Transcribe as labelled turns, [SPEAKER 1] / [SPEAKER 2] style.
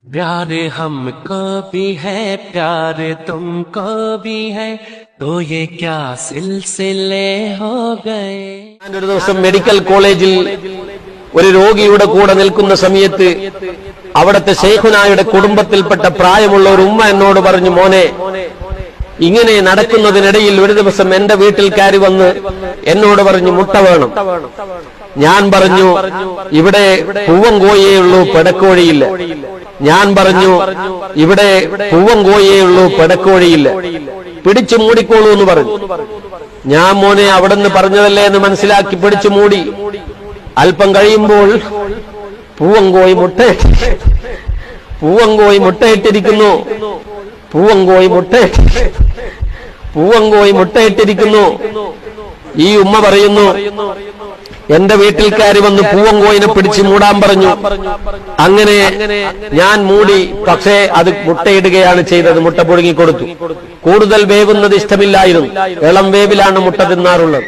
[SPEAKER 1] प्यार हमको भी है प्यार तुमको भी है तो ये क्या सिलसिले हो गए.
[SPEAKER 2] ഒരു ദിവസം മെഡിക്കൽ കോളേജിൽ ഒരു രോഗിയുടെ കൂടെ നിൽക്കുന്ന സമയത്ത് അവിടുത്തെ ശൈഖുനായുടെ കുടുംബത്തിൽപ്പെട്ട പ്രായമുള്ള ഒരു ഉമ്മ എന്നോട് പറഞ്ഞു, മോനെ, ഇങ്ങനെ നടക്കുന്നതിനിടയിൽ ഒരു ദിവസം എന്റെ വീട്ടിൽ കയറി വന്ന് എന്നോട് പറഞ്ഞു മുട്ട വേണം. ഞാൻ പറഞ്ഞു, ഇവിടെ പൂവൻ കോഴിയേ ഉള്ളൂ, പെടക്കോഴിയില്ല. ഞാൻ പറഞ്ഞു, ഇവിടെ പൂവൻ കോഴിയേ ഉള്ളൂ, പെടക്കോഴിയില്ല, പിടിച്ചു മൂടിക്കോളൂ എന്ന് പറഞ്ഞു. ഞാൻ മോനെ അവിടുന്ന് പറഞ്ഞതല്ലേ എന്ന് മനസ്സിലാക്കി പിടിച്ചു മൂടി. അല്പം കഴിയുമ്പോൾ പൂവൻ കോഴി മുട്ടയിട്ടിരിക്കുന്നു. ഈ ഉമ്മ പറയുന്നു, എന്റെ വീട്ടിൽ കയറി വന്ന് പൂവൻ കോഴിനെ പിടിച്ച് മൂടാൻ പറഞ്ഞു. അങ്ങനെ ഞാൻ മൂടി. പക്ഷേ അത് മുട്ടയിടുകയാണ് ചെയ്തത്. മുട്ട പുഴുങ്ങിക്കൊടുത്തു. കൂടുതൽ വേവുന്നത് ഇഷ്ടമില്ലായിരുന്നു. ഇളം വേവിലാണ് മുട്ട തിന്നാറുള്ളത്.